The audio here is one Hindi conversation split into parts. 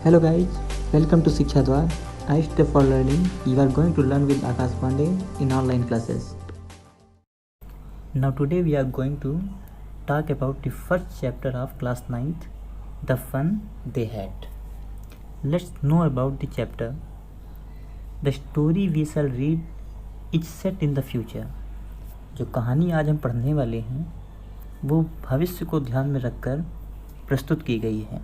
Hello guys, welcome to Shiksha Dwar. I step for learning. You are going to learn with Akash Pandey in online classes. Now today we are going to talk about the first chapter of class 9th, the fun they had. Let's know about the chapter. The story we shall read is set in the future. जो कहानी आज हम पढ़ने वाले हैं वो भविष्य को ध्यान में रखकर प्रस्तुत की गई है.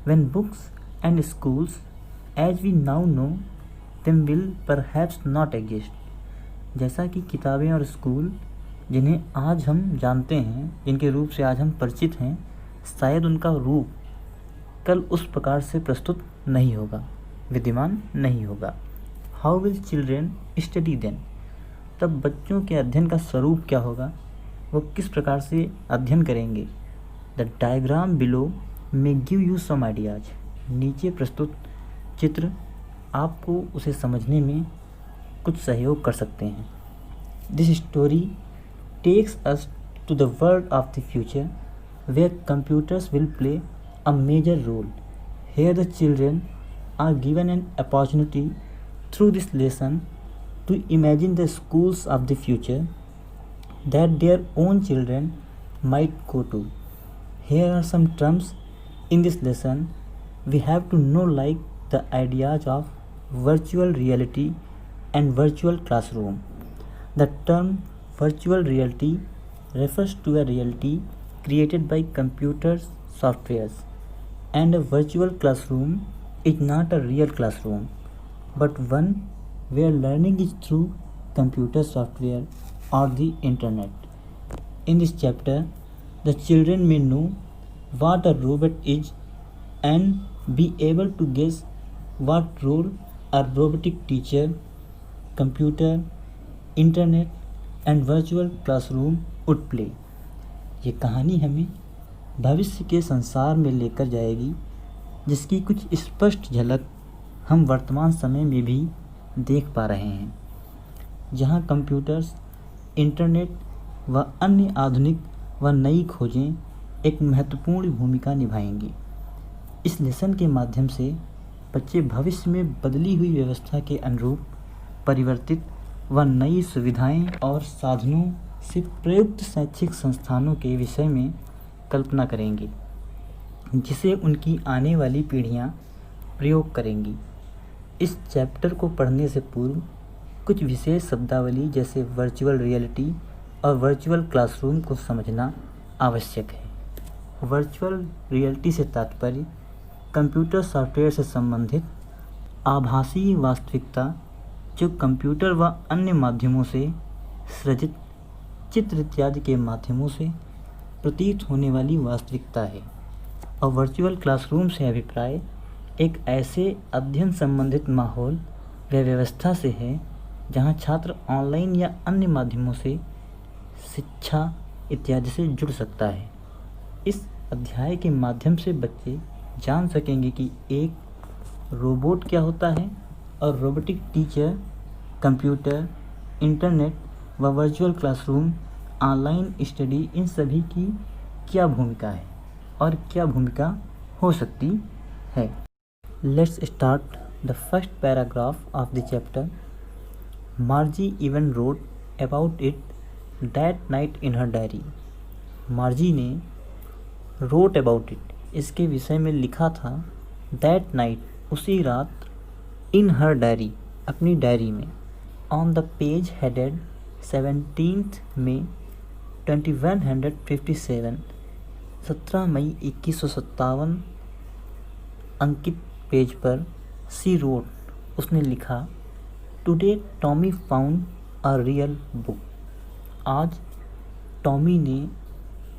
When books and schools as we now know them will perhaps not exist. जैसा कि किताबें और स्कूल जिन्हें आज हम जानते हैं, जिनके रूप से आज हम परिचित हैं, शायद उनका रूप कल उस प्रकार से प्रस्तुत नहीं होगा, विद्यमान नहीं होगा. How will children study then? तब बच्चों के अध्ययन का स्वरूप क्या होगा, वो किस प्रकार से अध्ययन करेंगे. The diagram below may give you some ideas. नीचे प्रस्तुत चित्र आपको उसे समझने में कुछ सहयोग कर सकते हैं. This story takes us to the world of the future where computers will play a major role. Here the children are given an opportunity through this lesson to imagine the schools of the future that their own children might go to. Here are some terms in this lesson we have to know, like the ideas of virtual reality and virtual classroom. The term virtual reality refers to a reality created by computers softwares, and a virtual classroom is not a real classroom but one where learning is through computer software or the internet. In this chapter, the children may know what a robot is and be able to guess what role a robotic teacher, computer, internet and virtual classroom would play. ये कहानी हमें भविष्य के संसार में लेकर जाएगी, जिसकी कुछ स्पष्ट झलक हम वर्तमान समय में भी देख पा रहे हैं, जहां कंप्यूटर्स, इंटरनेट व अन्य आधुनिक व नई खोजें एक महत्वपूर्ण भूमिका निभाएंगी. इस लेसन के माध्यम से बच्चे भविष्य में बदली हुई व्यवस्था के अनुरूप परिवर्तित व नई सुविधाएं और साधनों से प्रयुक्त शैक्षिक संस्थानों के विषय में कल्पना करेंगे, जिसे उनकी आने वाली पीढ़ियां प्रयोग करेंगी. इस चैप्टर को पढ़ने से पूर्व कुछ विशेष शब्दावली जैसे वर्चुअल रियलिटी और वर्चुअल क्लासरूम को समझना आवश्यक है. वर्चुअल रियलिटी से तात्पर्य कंप्यूटर सॉफ्टवेयर से संबंधित आभासी वास्तविकता, जो कंप्यूटर व अन्य माध्यमों से सृजित चित्र इत्यादि के माध्यमों से प्रतीत होने वाली वास्तविकता है. और वर्चुअल क्लासरूम से अभिप्राय एक ऐसे अध्ययन संबंधित माहौल व व्यवस्था से है जहां छात्र ऑनलाइन या अन्य माध्यमों से शिक्षा इत्यादि से जुड़ सकता है. इस अध्याय के माध्यम से बच्चे जान सकेंगे कि एक रोबोट क्या होता है और रोबोटिक टीचर, कंप्यूटर, इंटरनेट व वर्चुअल क्लासरूम, ऑनलाइन स्टडी, इन सभी की क्या भूमिका है और क्या भूमिका हो सकती है. Let's start the first paragraph of the chapter. Margie even wrote about it that night in her diary. Margie ने wrote about it, इसके विषय में लिखा था, that night, उसी रात, in her diary, अपनी डायरी में. On the page headed 17th May 2157, 17 मई 2157 अंकित पेज पर सी रोड, उसने लिखा, today Tommy found a real book. आज टॉमी ने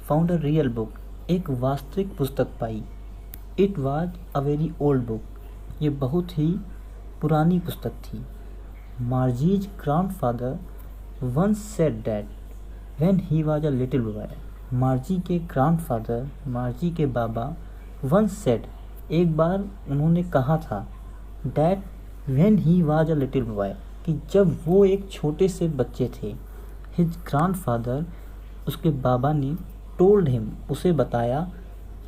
फाउंड अ रियल बुक, एक वास्तविक पुस्तक पाई. It was a very old book, ये बहुत ही पुरानी पुस्तक थी. Margie's grandfather once said that when he was a little boy. Margie के ग्रैंडफादर, मार्जी के बाबा, वंस सेड, एक बार उन्होंने कहा था, that when he was a little boy, कि जब वो एक छोटे से बच्चे थे. हिज ग्रैंडफादर, उसके बाबा ने, टोल्ड हिम, उसे बताया,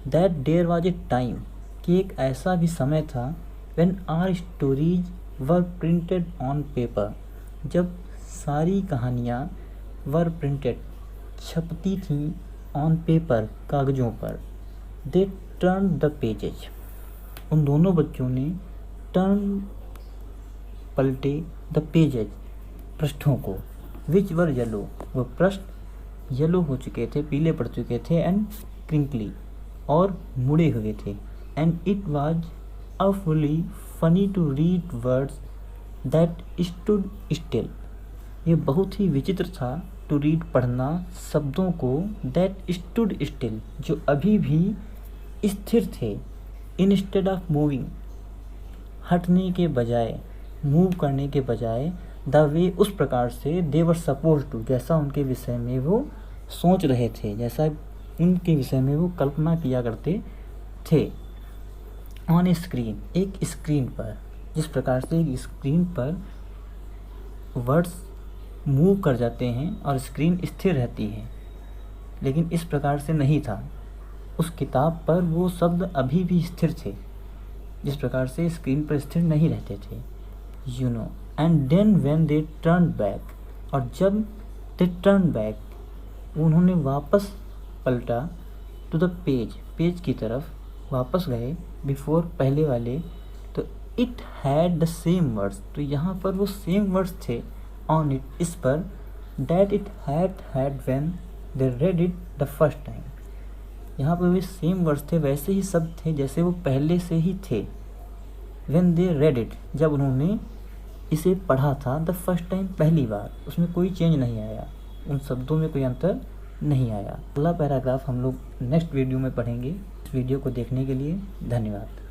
that there was a time, कि एक ऐसा भी समय था when our stories were printed on paper, जब सारी कहानियाँ वर प्रिंटेड छपती थीं ऑन पेपर, कागज़ों पर। दे टर्न द पेजेज, उन दोनों बच्चों ने टर्न पलटे द पेजेज, पृष्ठों को, विच वर येलो, वह पृष्ठ येलो हो चुके थे, पीले पड़ चुके थे, एंड क्रिंकली, और मुड़े हुए थे। And it was awfully funny to read words that stood still, ये बहुत ही विचित्र था टू रीड, पढ़ना, शब्दों को, दैट स्टूड स्टिल, जो अभी भी स्थिर थे, इंस्टेड ऑफ मूविंग, हटने के बजाय, मूव करने के बजाय, द वे, उस प्रकार से, दे वर सपोज टू, जैसा उनके विषय में वो सोच रहे थे, जैसा उनके विषय में वो कल्पना किया करते थे। ऑन ए स्क्रीन, एक स्क्रीन पर, जिस प्रकार से एक स्क्रीन पर वर्ड्स मूव कर जाते हैं और स्क्रीन स्थिर रहती है, लेकिन इस प्रकार से नहीं था। उस किताब पर वो शब्द अभी भी स्थिर थे, जिस प्रकार से स्क्रीन पर स्थिर नहीं रहते थे। You know, and then when they turn back, और जब दे टर्न बैक, उन्होंने वापस पलटा, टू द पेज, पेज की तरफ वापस गए, बिफोर, पहले वाले, तो it had the same words, तो यहाँ पर वो सेम वर्ड्स थे, ऑन इट, इस पर, that it had when they read it the first time, यहाँ पर वे सेम वर्ड्स थे, वैसे ही शब्द थे जैसे वो पहले से ही थे। व्हेन दे रेड इट, जब उन्होंने इसे पढ़ा था, द फर्स्ट टाइम, पहली बार, उसमें कोई चेंज नहीं आया, उन शब्दों में कोई अंतर नहीं आया। अगला पैराग्राफ हम लोग नेक्स्ट वीडियो में पढ़ेंगे। इस वीडियो को देखने के लिए धन्यवाद।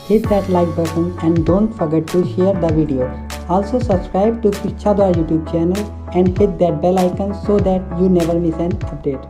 Hit that like button and don't forget to share the video. Also subscribe to Shiksha Dwar YouTube channel and hit that bell icon so that you never miss an update.